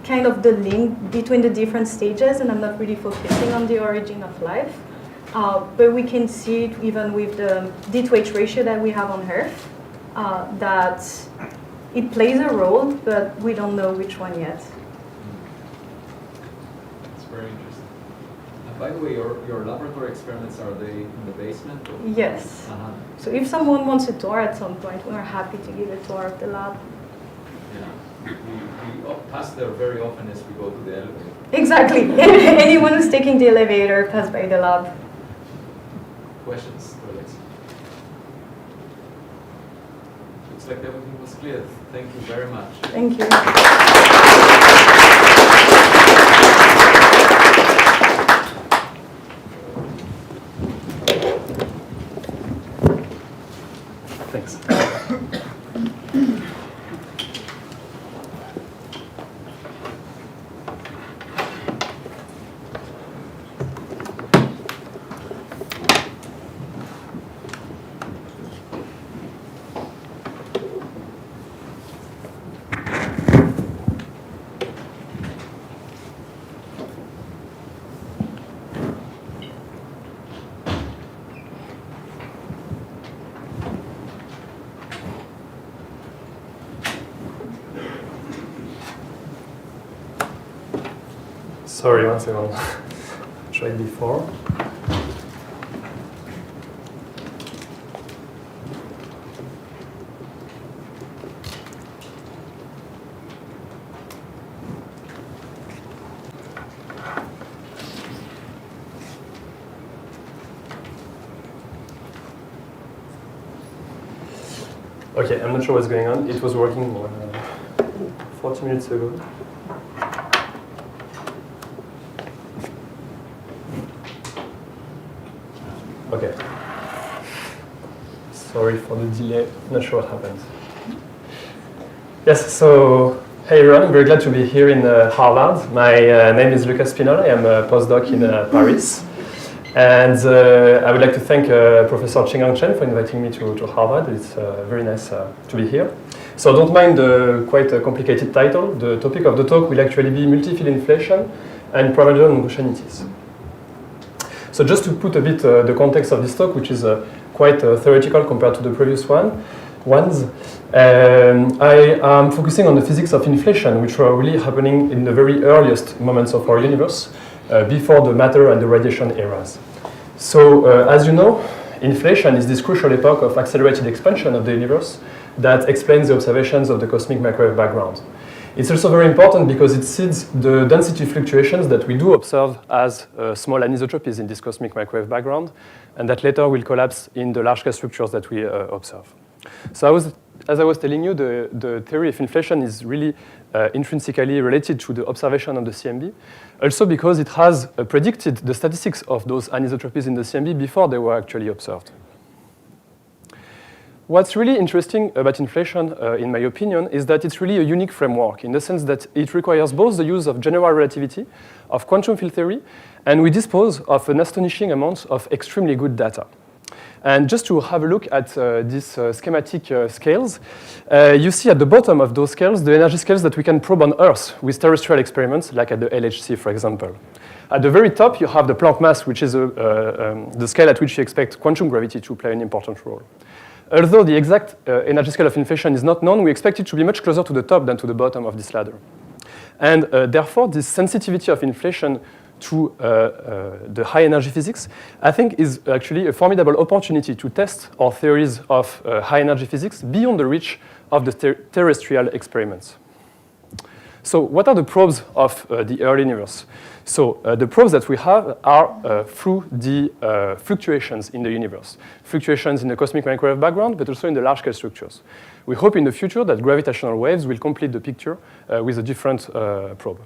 kind of the link between the different stages, and I'm not really focusing on the origin of life. But we can see it even with the D2H ratio that we have on Earth, that it plays a role, but we don't know which one yet. It's very interesting. By the way, your laboratory experiments, are they in the basement? Or? Yes. So if someone wants a tour at some point, we're happy to give a tour of the lab. Yeah. We pass there very often as we go to the elevator. Exactly. Anyone who's taking the elevator pass by the lab. Questions, Alexia? looks like everything was clear. Thank you very much. Thank you. Thanks. Sorry, one second. Tried before. Okay, I'm not sure what's going on. It was working 40 minutes ago. Okay. Sorry for the delay. Not sure what happened. Yes, so hey everyone, I'm very glad to be here in Harvard. My name is Lucas Pinol. I am a postdoc in Paris. And I would like to thank Professor Chengang Chen for inviting me to Harvard. It's very nice to be here. So don't mind the quite complicated title. The topic of the talk will actually be multi-field inflation and primordial non-gaussianities. So just to put a bit the context of this talk, which is quite theoretical compared to the previous ones, I am focusing on the physics of inflation, which were really happening in the very earliest moments of our universe, before the matter and the radiation eras. So as you know, inflation is this crucial epoch of accelerated expansion of the universe that explains the observations of the cosmic microwave background. It's also very important because it seeds the density fluctuations that we do observe as small anisotropies in this cosmic microwave background, and that later will collapse in the large-scale structures that we observe. So as I was telling you, the theory of inflation is really intrinsically related to the observation of the CMB, also because it has predicted the statistics of those anisotropies in the CMB before they were actually observed. What's really interesting about inflation, in my opinion, is that it's really a unique framework in the sense that it requires both the use of general relativity, of quantum field theory, and we dispose of an astonishing amount of extremely good data. And just to have a look at these schematic scales, you see at the bottom of those scales the energy scales that we can probe on Earth with terrestrial experiments, like at the LHC, for example. At the very top, you have the Planck mass, which is the scale at which you expect quantum gravity to play an important role. Although the exact energy scale of inflation is not known, we expect it to be much closer to the top than to the bottom of this ladder. And therefore, this sensitivity of inflation to the high energy physics, I think is actually a formidable opportunity to test our theories of high energy physics beyond the reach of the terrestrial experiments. So what are the probes of the early universe? So the probes that we have are through the fluctuations in the universe. Fluctuations in the cosmic microwave background, but also in the large-scale structures. We hope in the future that gravitational waves will complete the picture with a different probe.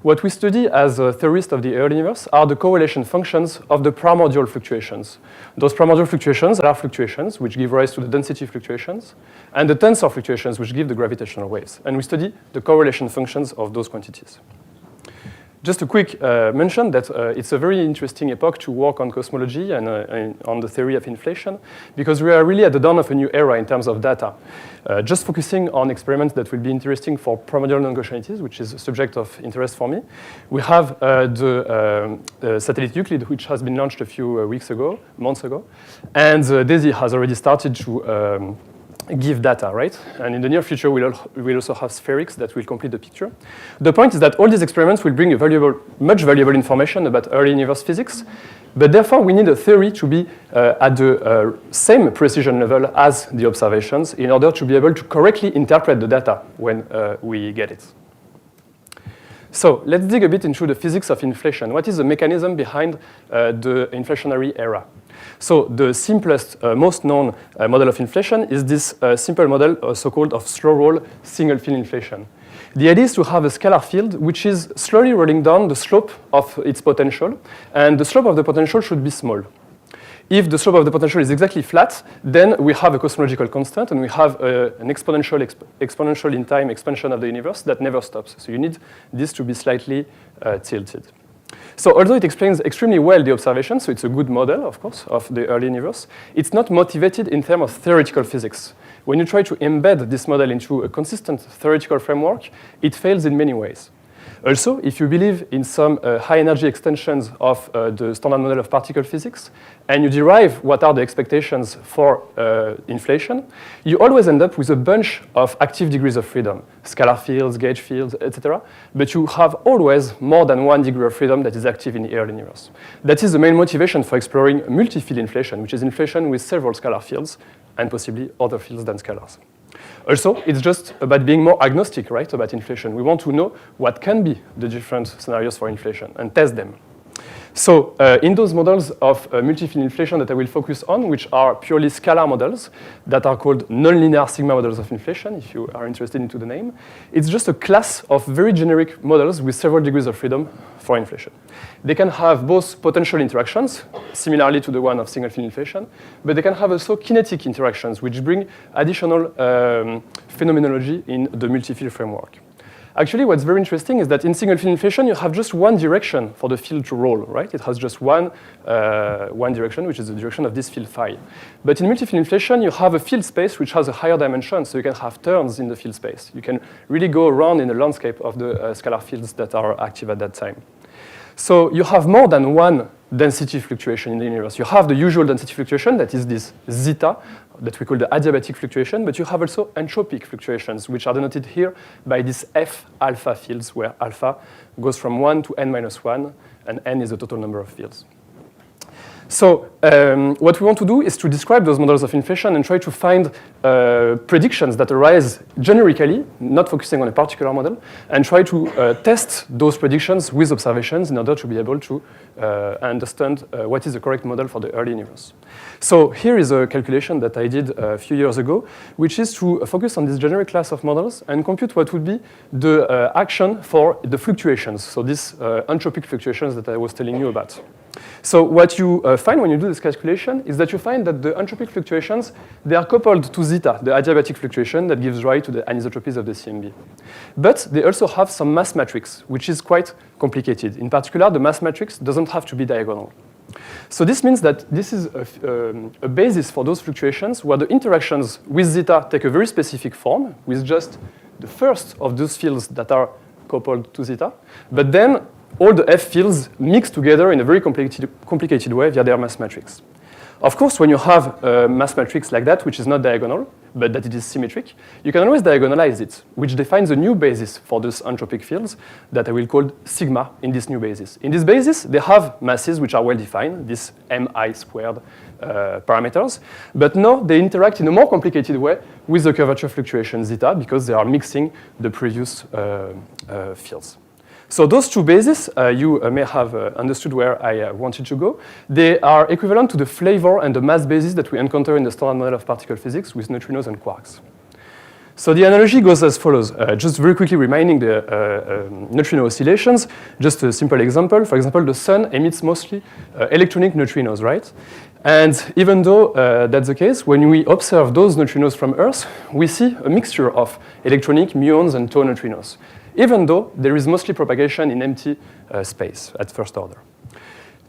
What we study as theorists of the early universe are the correlation functions of the primordial fluctuations. Those primordial fluctuations are fluctuations which give rise to the density fluctuations, and the tensor fluctuations which give the gravitational waves. And we study the correlation functions of those quantities. Just a quick mention that it's a very interesting epoch to work on cosmology and on the theory of inflation, because we are really at the dawn of a new era in terms of data. Just focusing on experiments that will be interesting for primordial non-Gaussianities, which is a subject of interest for me. We have the satellite Euclid, which has been launched a few months ago, and DAISY has already started to give data, right? And in the near future, we'll also have spherics that will complete the picture. The point is that all these experiments will bring much valuable information about early universe physics, but therefore we need a theory to be at the same precision level as the observations in order to be able to correctly interpret the data when we get it. So let's dig a bit into the physics of inflation. What is the mechanism behind the inflationary era? So the simplest, most known model of inflation is this simple model, so-called of slow roll single field inflation. The idea is to have a scalar field which is slowly rolling down the slope of its potential, and the slope of the potential should be small. If the slope of the potential is exactly flat, then we have a cosmological constant, and we have an exponential in time expansion of the universe that never stops. So you need this to be slightly tilted. So although it explains extremely well the observation, so it's a good model, of course, of the early universe, it's not motivated in terms of theoretical physics. When you try to embed this model into a consistent theoretical framework, it fails in many ways. Also, if you believe in some high-energy extensions of the standard model of particle physics, and you derive what are the expectations for inflation, you always end up with a bunch of active degrees of freedom, scalar fields, gauge fields, etc. But you have always more than one degree of freedom that is active in the early universe. That is the main motivation for exploring multi-field inflation, which is inflation with several scalar fields, and possibly other fields than scalars. Also, it's just about being more agnostic, right, about inflation. We want to know what can be the different scenarios for inflation and test them. So in those models of multi-field inflation that I will focus on, which are purely scalar models that are called nonlinear sigma models of inflation, if you are interested into the name, it's just a class of very generic models with several degrees of freedom for inflation. They can have both potential interactions, similarly to the one of single-field inflation, but they can have also kinetic interactions, which bring additional phenomenology in the multi-field framework. Actually, what's very interesting is that in single-field inflation, you have just one direction for the field to roll, right? It has just one direction, which is the direction of this field phi. But in multi-field inflation, you have a field space which has a higher dimension, so you can have turns in the field space. You can really go around in the landscape of the scalar fields that are active at that time. So you have more than one density fluctuation in the universe. You have the usual density fluctuation, that is this zeta, that we call the adiabatic fluctuation, but you have also entropic fluctuations, which are denoted here by these F alpha fields, where alpha goes from 1 to n minus 1, and n is the total number of fields. So what we want to do is to describe those models of inflation and try to find predictions that arise generically, not focusing on a particular model, and try to test those predictions with observations in order to be able to understand what is the correct model for the early universe. So here is a calculation that I did a few years ago, which is to focus on this generic class of models and compute what would be the action for the fluctuations, so these entropic fluctuations that I was telling you about. So what you find when you do this calculation is that you find that the entropic fluctuations, they are coupled to zeta, the adiabatic fluctuation that gives rise to the anisotropies of the CMB. But they also have some mass matrix, which is quite complicated. In particular, the mass matrix doesn't have to be diagonal. So this means that this is a basis for those fluctuations where the interactions with zeta take a very specific form, with just the first of those fields that are coupled to zeta, but then all the F fields mix together in a very complicated way via their mass matrix. Of course, when you have a mass matrix like that, which is not diagonal, but that it is symmetric, you can always diagonalize it, which defines a new basis for those entropic fields that I will call sigma in this new basis. In this basis, they have masses which are well defined, these mi squared parameters, but now they interact in a more complicated way with the curvature fluctuation zeta because they are mixing the previous fields. So those two bases, you may have understood where I wanted to go. They are equivalent to the flavor and the mass basis that we encounter in the standard model of particle physics with neutrinos and quarks. So the analogy goes as follows. Just very quickly reminding the neutrino oscillations, just a simple example. For example, the sun emits mostly electronic neutrinos, right? And even though that's the case, when we observe those neutrinos from Earth, we see a mixture of electronic, muons, and tau neutrinos, even though there is mostly propagation in empty space at first order.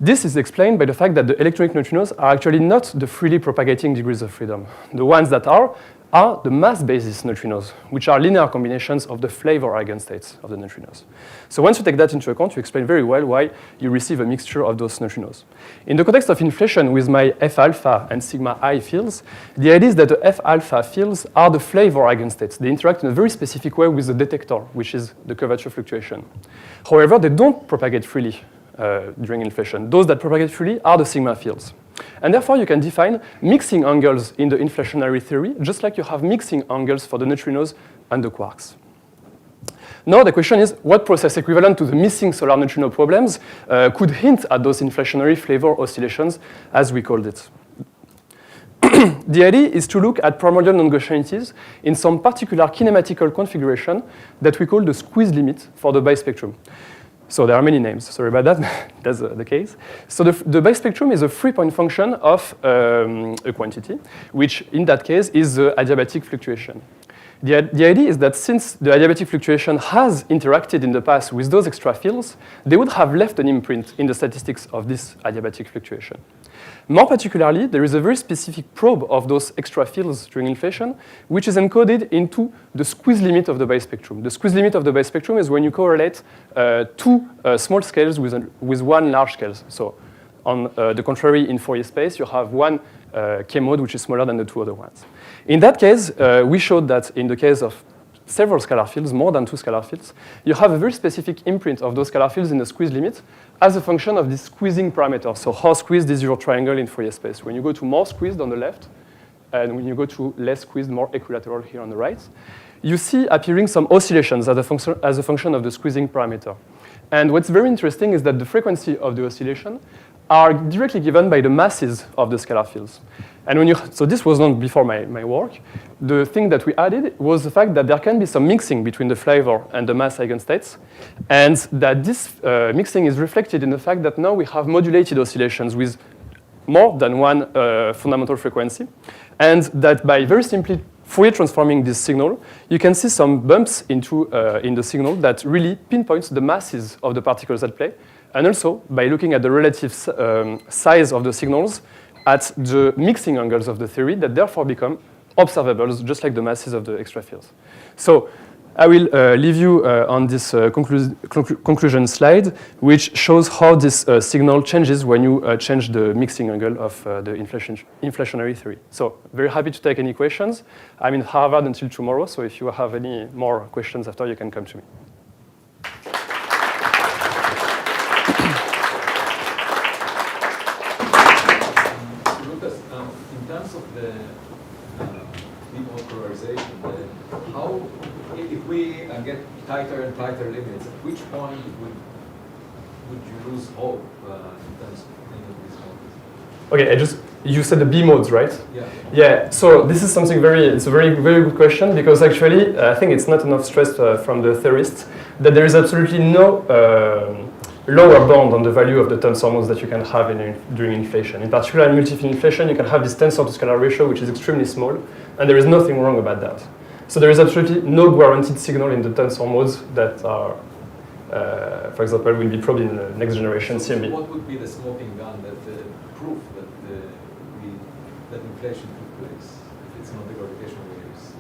This is explained by the fact that the electronic neutrinos are actually not the freely propagating degrees of freedom. The ones that are the mass basis neutrinos, which are linear combinations of the flavor eigenstates of the neutrinos. So once you take that into account, you explain very well why you receive a mixture of those neutrinos. In the context of inflation with my F alpha and sigma I fields, the idea is that the F alpha fields are the flavor eigenstates. They interact in a very specific way with the detector, which is the curvature fluctuation. However, they don't propagate freely during inflation. Those that propagate freely are the sigma fields. And therefore, you can define mixing angles in the inflationary theory, just like you have mixing angles for the neutrinos and the quarks. Now the question is, what process equivalent to the missing solar neutrino problems could hint at those inflationary flavor oscillations, as we called it? The idea is to look at primordial non-Gaussianities in some particular kinematical configuration that we call the squeeze limit for the bispectrum. So there are many names, sorry about that, that's the case. So the bispectrum is a 3-point function of a quantity, which in that case is the adiabatic fluctuation. The idea is that since the adiabatic fluctuation has interacted in the past with those extra fields, they would have left an imprint in the statistics of this adiabatic fluctuation. More particularly, there is a very specific probe of those extra fields during inflation, which is encoded into the squeeze limit of the bispectrum. The squeeze limit of the bispectrum is when you correlate two small scales with one large scale. So on the contrary, in Fourier space, you have one K-mode which is smaller than the two other ones. In that case, we showed that in the case of several scalar fields, more than two scalar fields, you have a very specific imprint of those scalar fields in the squeeze limit as a function of this squeezing parameter. So how squeezed is your triangle in Fourier space? When you go to more squeezed on the left, and when you go to less squeezed, more equilateral here on the right, you see appearing some oscillations as a function of the squeezing parameter. And what's very interesting is that the frequency of the oscillation are directly given by the masses of the scalar fields. And so this was known before my work. The thing that we added was the fact that there can be some mixing between the flavor and the mass eigenstates, and that this mixing is reflected in the fact that now we have modulated oscillations with more than one fundamental frequency, and that by very simply Fourier transforming this signal, you can see some bumps in the signal that really pinpoints the masses of the particles at play, and also by looking at the relative size of the signals at the mixing angles of the theory that therefore become observable, just like the masses of the extra fields. So I will leave you on this conclusion slide, which shows how this signal changes when you change the mixing angle of the inflationary theory. So very happy to take any questions. I'm in Harvard until tomorrow, so if you have any more questions after, you can come to me. Get tighter and tighter limits, at which point would you lose hope in terms of any of these models? Okay, you said the B modes, right? Yeah. Yeah, so this is something it's a very good question, because actually I think it's not enough stressed from the theorists that there is absolutely no lower bound on the value of the tensor modes that you can have during inflation. In particular, in multi-field inflation, you can have this tensor to scalar ratio, which is extremely small, and there is nothing wrong about that. So there is absolutely no guaranteed signal in the tensor modes that are, for example, will be probed in the next generation CMB. So what would be the smoking gun that proof that inflation took place if it's not the gravitational waves?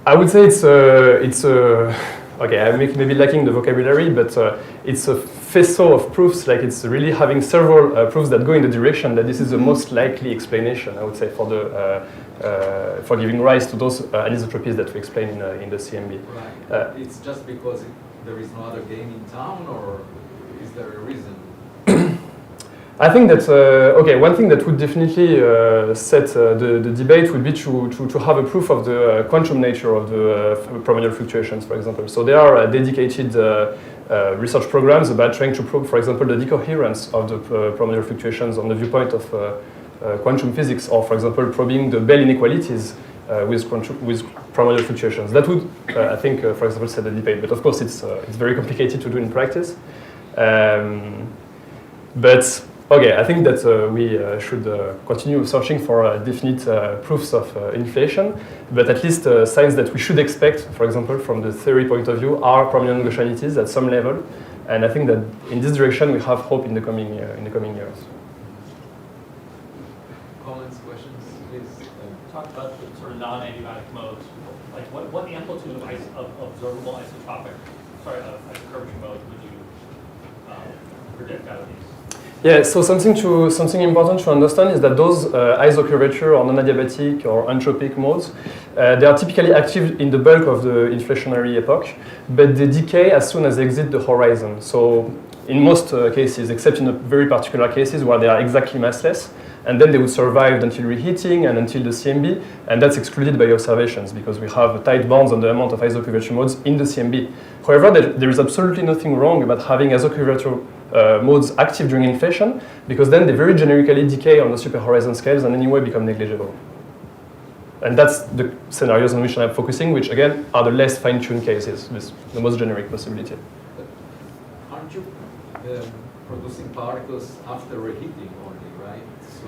I would say it's okay, I'm maybe lacking the vocabulary, but it's a faisceau of proofs. Like it's really having several proofs that go in the direction that this is the most likely explanation, I would say, for giving rise to those anisotropies that we explained in the CMB. Right. It's just because there is no other game in town, or is there a reason? I think that, one thing that would definitely set the debate would be to have a proof of the quantum nature of the primordial fluctuations, for example. So there are dedicated research programs about trying to prove, for example, the decoherence of the primordial fluctuations on the viewpoint of quantum physics, or, for example, probing the Bell inequalities with primordial fluctuations. That would, I think, for example, set the debate. But of course, it's very complicated to do in practice. But okay, I think that we should continue searching for definite proofs of inflation, but at least signs that we should expect, for example, from the theory point of view, are prominent Gaussianities at some level, and I think that in this direction we have hope in the coming years. Comments, questions, please. Talk about the sort of non-adiabatic modes. Like, what amplitude of observable isotropic, curvature mode would you predict out of these? Yeah, so something important to understand is that those isocurvature or non-adiabatic or entropic modes, they are typically active in the bulk of the inflationary epoch, but they decay as soon as they exit the horizon. So in most cases, except in very particular cases where they are exactly massless, and then they would survive until reheating and until the CMB, and that's excluded by observations because we have tight bounds on the amount of isocurvature modes in the CMB. However, there is absolutely nothing wrong about having isocurvature modes active during inflation, because then they very generically decay on the superhorizon scales and anyway become negligible. And that's the scenarios on which I'm focusing, which again are the less fine-tuned cases, with the most generic possibility. But aren't you producing particles after reheating only, right? So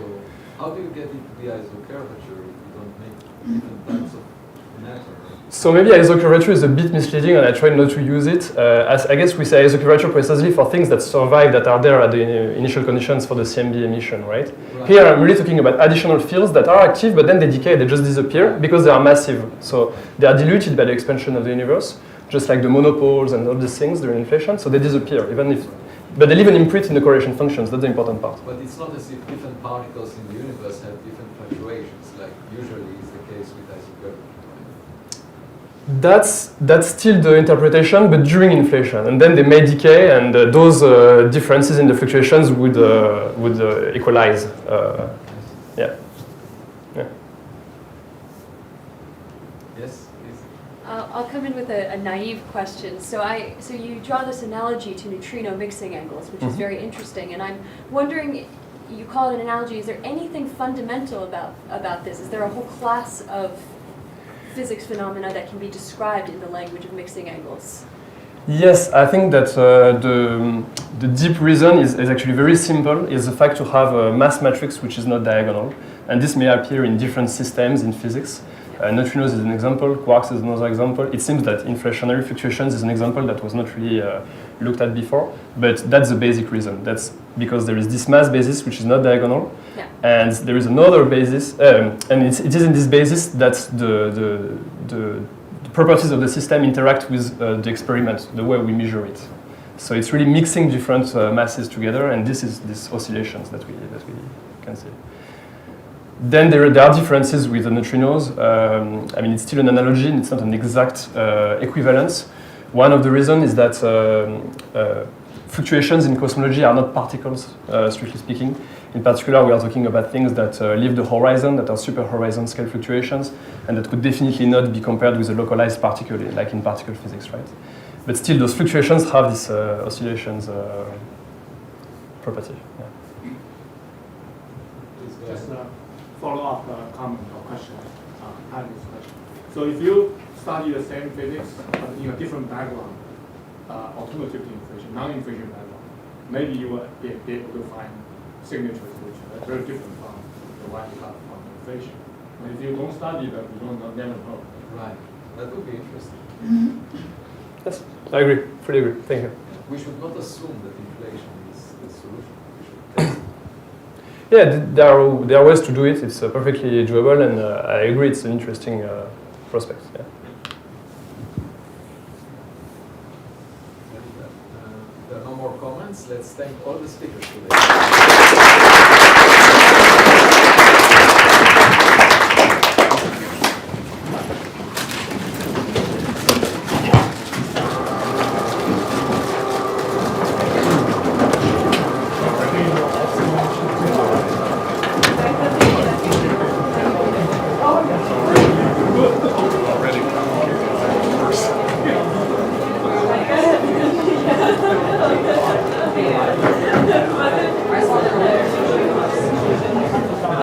how do you get into the isocurvature if you don't make different types of matter? So maybe isocurvature is a bit misleading, and I try not to use it. As I guess we say isocurvature precisely for things that survive, that are there at the initial conditions for the CMB emission, right? Here I'm really talking about additional fields that are active, but then they decay, they just disappear because they are massive. So they are diluted by the expansion of the universe, just like the monopoles and all these things during inflation. So they disappear, but they leave an imprint in the correlation functions. That's the important part. But it's not as if different particles in the universe have different fluctuations, like usually is the case with isocurvature. That's still the interpretation, but during inflation, and then they may decay, and those differences in the fluctuations would equalize. Yeah. Yes, please. I'll come in with a naive question. So you draw this analogy to neutrino mixing angles, which is very interesting, and I'm wondering. You call it an analogy. Is there anything fundamental about this? Is there a whole class of physics phenomena that can be described in the language of mixing angles? Yes, I think that the deep reason is actually very simple, is the fact to have a mass matrix which is not diagonal. And this may appear in different systems in physics. Neutrinos is an example, quarks is another example. It seems that inflationary fluctuations is an example that was not really looked at before, but that's the basic reason. That's because there is this mass basis which is not diagonal, and there is another basis, and it is in this basis that the properties of the system interact with the experiment, the way we measure it. So it's really mixing different masses together, and this is these oscillations that we can see. Then there are differences with the neutrinos. I mean, it's still an analogy, and it's not an exact equivalence. One of the reasons is that fluctuations in cosmology are not particles, strictly speaking. In particular, we are talking about things that leave the horizon, that are super horizon scale fluctuations, and that could definitely not be compared with a localized particle, like in particle physics, right? But still, those fluctuations have this oscillations property. Yeah. Just a follow-up comment or question, Pandya's question. So if you study the same physics but in a different background, alternative to inflation, non-inflation background, maybe you will be able to find signatures which are very different from the one you got from inflation. But if you don't study them, you don't never know. Right. That would be interesting. Yes, I agree. Fully agree. Thank you. We should not assume that inflation is the solution. We should test it. Yeah, there are ways to do it. It's perfectly doable, and I agree. It's an interesting prospect. Yeah. There are no more comments. Let's thank all the speakers today. Already.